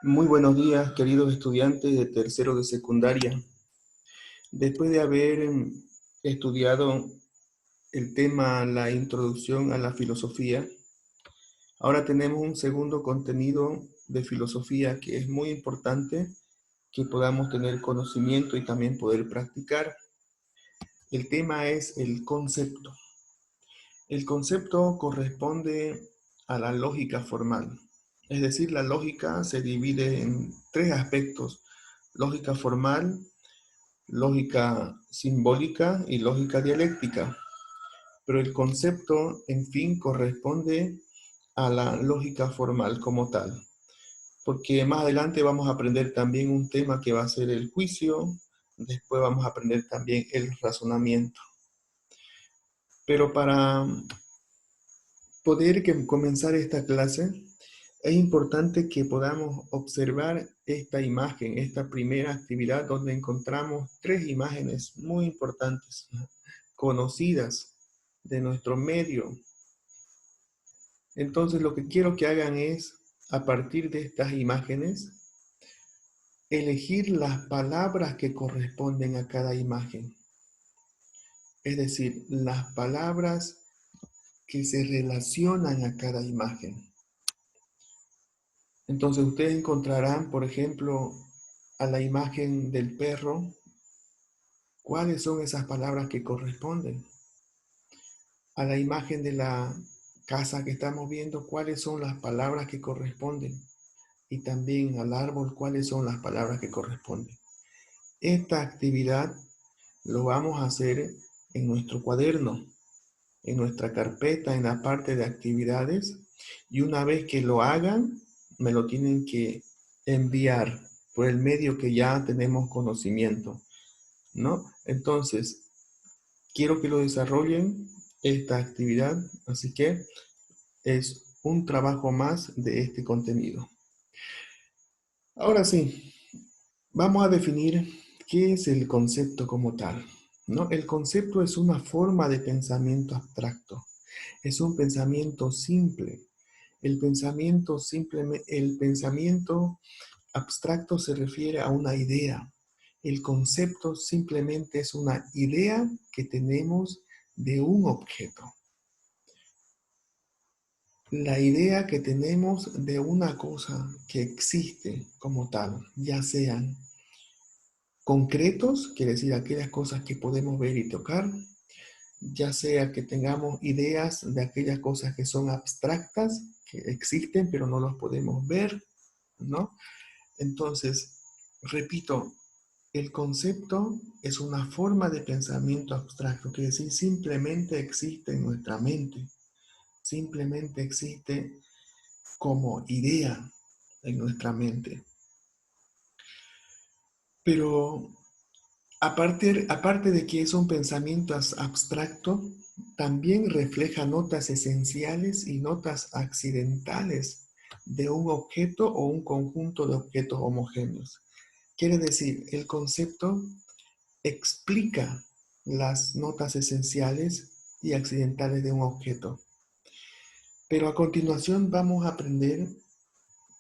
Muy buenos días, queridos estudiantes de tercero de secundaria. Después de haber estudiado el tema, la introducción a la filosofía, ahora tenemos un segundo contenido de filosofía que es muy importante que podamos tener conocimiento y también poder practicar. El tema es el concepto. El concepto corresponde a la lógica formal. Es decir, la lógica se divide en tres aspectos: lógica formal, lógica simbólica y lógica dialéctica. Pero el concepto, en fin, corresponde a la lógica formal como tal. Porque más adelante vamos a aprender también un tema que va a ser el juicio, después vamos a aprender también el razonamiento. Pero para poder comenzar esta clase, es importante que podamos observar esta imagen, esta primera actividad donde encontramos tres imágenes muy importantes, conocidas de nuestro medio. Entonces lo que quiero que hagan es, a partir de estas imágenes, elegir las palabras que corresponden a cada imagen. Es decir, las palabras que se relacionan a cada imagen. Entonces ustedes encontrarán, por ejemplo, a la imagen del perro, ¿cuáles son esas palabras que corresponden? A la imagen de la casa que estamos viendo, ¿cuáles son las palabras que corresponden? Y también al árbol, ¿cuáles son las palabras que corresponden? Esta actividad lo vamos a hacer en nuestro cuaderno, en nuestra carpeta, en la parte de actividades, y una vez que lo hagan, me lo tienen que enviar por el medio que ya tenemos conocimiento, ¿no? Entonces, quiero que lo desarrollen esta actividad, así que es un trabajo más de este contenido. Ahora sí, vamos a definir qué es el concepto como tal, ¿no? El concepto es una forma de pensamiento abstracto, es un pensamiento simple. El pensamiento abstracto se refiere a una idea. El concepto simplemente es una idea que tenemos de un objeto. La idea que tenemos de una cosa que existe como tal, ya sean concretos, quiere decir aquellas cosas que podemos ver y tocar, ya sea que tengamos ideas de aquellas cosas que son abstractas, que existen pero no los podemos ver, ¿no? Entonces, repito, el concepto es una forma de pensamiento abstracto, quiere decir simplemente existe en nuestra mente, simplemente existe como idea en nuestra mente. Pero aparte de que es un pensamiento abstracto, también refleja notas esenciales y notas accidentales de un objeto o un conjunto de objetos homogéneos. Quiere decir, el concepto explica las notas esenciales y accidentales de un objeto. Pero a continuación vamos a aprender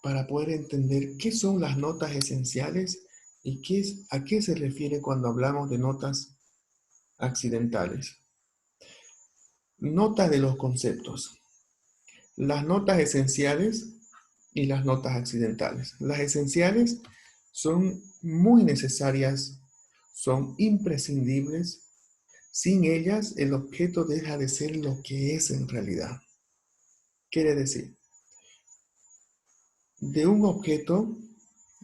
para poder entender qué son las notas esenciales y a qué se refiere cuando hablamos de notas accidentales. Notas de los conceptos. Las notas esenciales y las notas accidentales. Las esenciales son muy necesarias, son imprescindibles. Sin ellas, el objeto deja de ser lo que es en realidad. Quiere decir, de un objeto,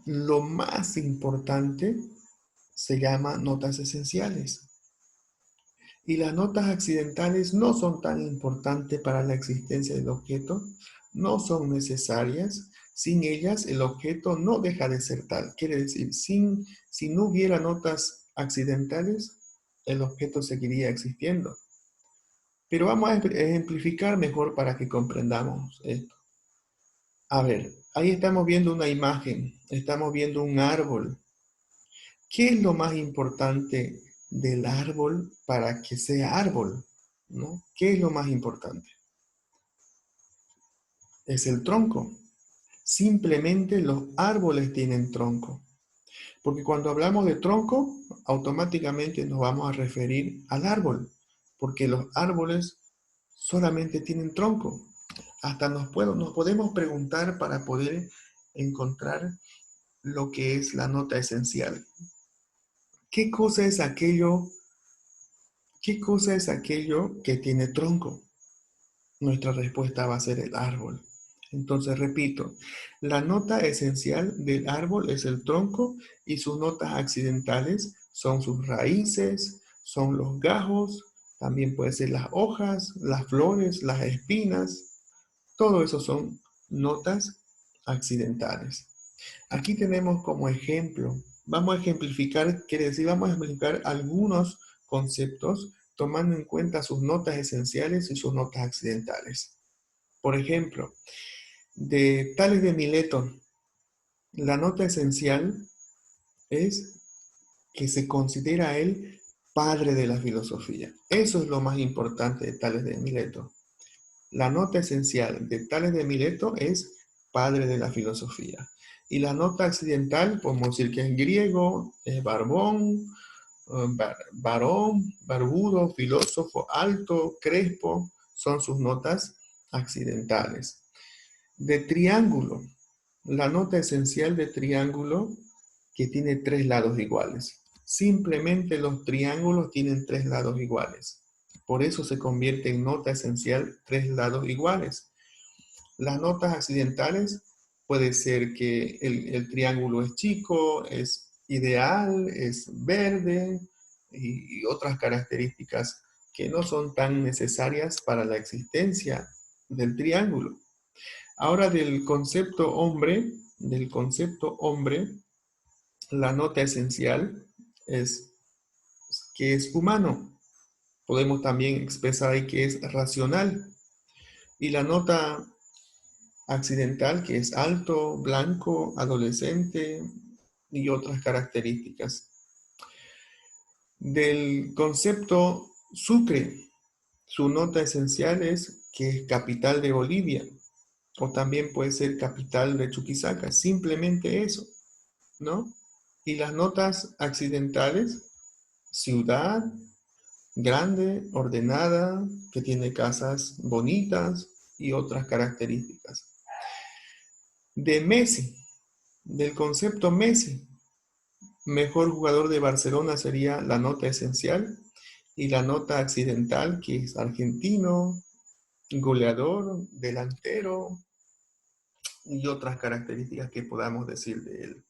lo más importante se llama notas esenciales. Y las notas accidentales no son tan importantes para la existencia del objeto, no son necesarias. Sin ellas, el objeto no deja de ser tal. Quiere decir, si no hubiera notas accidentales, el objeto seguiría existiendo. Pero vamos a ejemplificar mejor para que comprendamos esto. A ver, ahí estamos viendo una imagen, estamos viendo un árbol. ¿Qué es lo más importante del árbol para que sea árbol? ¿No? ¿Qué es lo más importante? Es el tronco. Simplemente los árboles tienen tronco. Porque cuando hablamos de tronco, automáticamente nos vamos a referir al árbol. Porque los árboles solamente tienen tronco. Hasta nos podemos preguntar para poder encontrar lo que es la nota esencial. ¿Qué cosa es aquello que tiene tronco? Nuestra respuesta va a ser el árbol. Entonces, repito, la nota esencial del árbol es el tronco y sus notas accidentales son sus raíces, son los gajos, también puede ser las hojas, las flores, las espinas. Todo eso son notas accidentales. Aquí tenemos como ejemplo, vamos a ejemplificar, quiere decir, vamos a ejemplificar algunos conceptos tomando en cuenta sus notas esenciales y sus notas accidentales. Por ejemplo, de Tales de Mileto, la nota esencial es que se considera a él padre de la filosofía. Eso es lo más importante de Tales de Mileto. La nota esencial de Tales de Mileto es padre de la filosofía. Y la nota accidental, podemos decir que es griego, es barbón, varón, barbudo, filósofo, alto, crespo, son sus notas accidentales. De triángulo, la nota esencial de triángulo que tiene 3 lados iguales. Simplemente los triángulos tienen 3 lados iguales. Por eso se convierte en nota esencial 3 lados iguales. Las notas accidentales puede ser que el triángulo es chico, es ideal, es verde y otras características que no son tan necesarias para la existencia del triángulo. Ahora del concepto hombre, la nota esencial es que es humano. Podemos también expresar ahí que es racional. Y la nota accidental, que es alto, blanco, adolescente y otras características. Del concepto Sucre, su nota esencial es que es capital de Bolivia, o también puede ser capital de Chuquisaca, simplemente eso, ¿no? Y las notas accidentales, ciudad, grande, ordenada, que tiene casas bonitas y otras características. De Messi, del concepto Messi, mejor jugador de Barcelona sería la nota esencial y la nota accidental, que es argentino, goleador, delantero y otras características que podamos decir de él.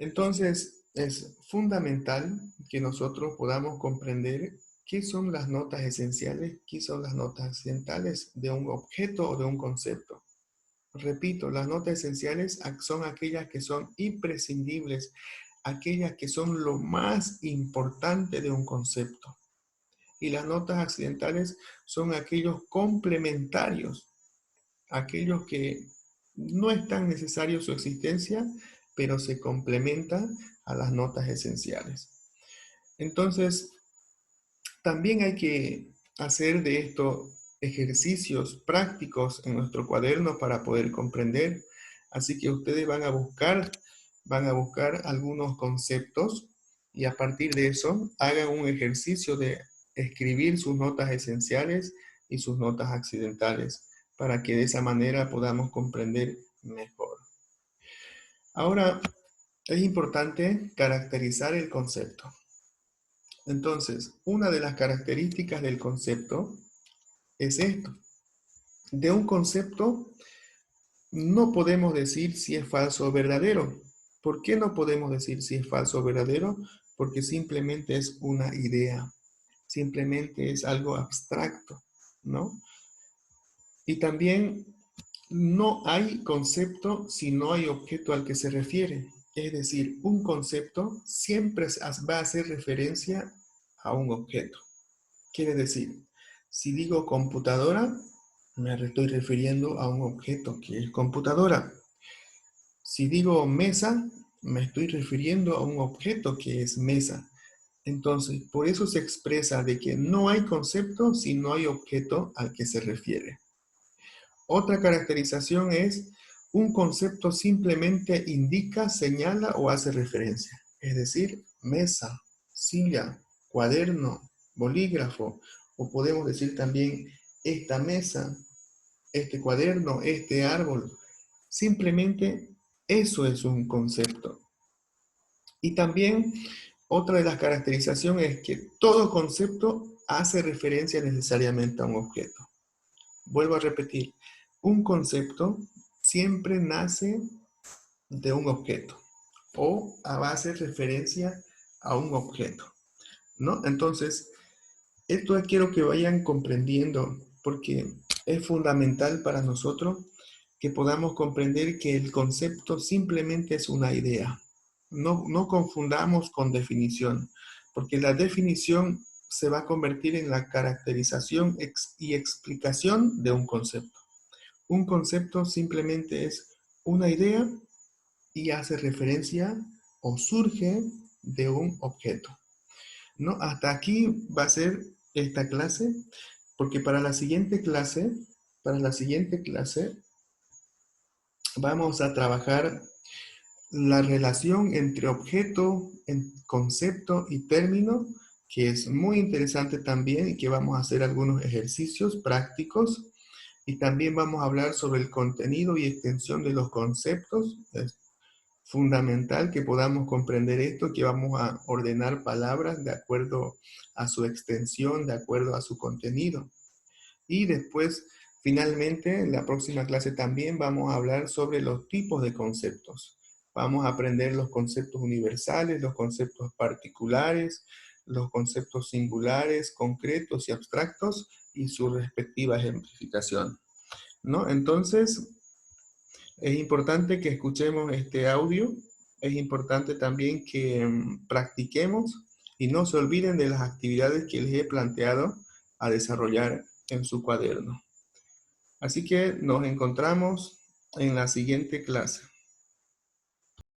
Entonces, es fundamental que nosotros podamos comprender qué son las notas esenciales, qué son las notas accidentales de un objeto o de un concepto. Repito, las notas esenciales son aquellas que son imprescindibles, aquellas que son lo más importante de un concepto. Y las notas accidentales son aquellos complementarios, aquellos que no es tan necesario su existencia, pero se complementan a las notas esenciales. Entonces, también hay que hacer de esto ejercicios prácticos en nuestro cuaderno para poder comprender. Así que ustedes van a buscar algunos conceptos y a partir de eso hagan un ejercicio de escribir sus notas esenciales y sus notas accidentales para que de esa manera podamos comprender mejor. Ahora, es importante caracterizar el concepto. Entonces, una de las características del concepto es esto. De un concepto no podemos decir si es falso o verdadero. ¿Por qué no podemos decir si es falso o verdadero? Porque simplemente es una idea, simplemente es algo abstracto, ¿no? Y también no hay concepto si no hay objeto al que se refiere. Es decir, un concepto siempre va a hacer referencia a un objeto. Quiere decir, si digo computadora, me estoy refiriendo a un objeto que es computadora. Si digo mesa, me estoy refiriendo a un objeto que es mesa. Entonces, por eso se expresa de que no hay concepto si no hay objeto al que se refiere. Otra caracterización es un concepto simplemente indica, señala o hace referencia. Es decir, mesa, silla, cuaderno, bolígrafo, o podemos decir también esta mesa, este cuaderno, este árbol. Simplemente eso es un concepto. Y también otra de las caracterizaciones es que todo concepto hace referencia necesariamente a un objeto. Vuelvo a repetir, un concepto siempre nace de un objeto o hace referencia a un objeto, ¿no? Entonces, esto quiero que vayan comprendiendo porque es fundamental para nosotros que podamos comprender que el concepto simplemente es una idea. No confundamos con definición, porque la definición se va a convertir en la caracterización y explicación de un concepto. Un concepto simplemente es una idea y hace referencia o surge de un objeto, ¿no? Hasta aquí va a ser esta clase, porque para la siguiente clase vamos a trabajar la relación entre objeto, concepto y término, que es muy interesante también y que vamos a hacer algunos ejercicios prácticos. Y también vamos a hablar sobre el contenido y extensión de los conceptos. Es fundamental que podamos comprender esto, que vamos a ordenar palabras de acuerdo a su extensión, de acuerdo a su contenido. Y después, finalmente, en la próxima clase también vamos a hablar sobre los tipos de conceptos. Vamos a aprender los conceptos universales, los conceptos particulares, los conceptos singulares, concretos y abstractos y su respectiva ejemplificación, ¿no? Entonces, es importante que escuchemos este audio, es importante también que practiquemos y no se olviden de las actividades que les he planteado a desarrollar en su cuaderno. Así que nos encontramos en la siguiente clase.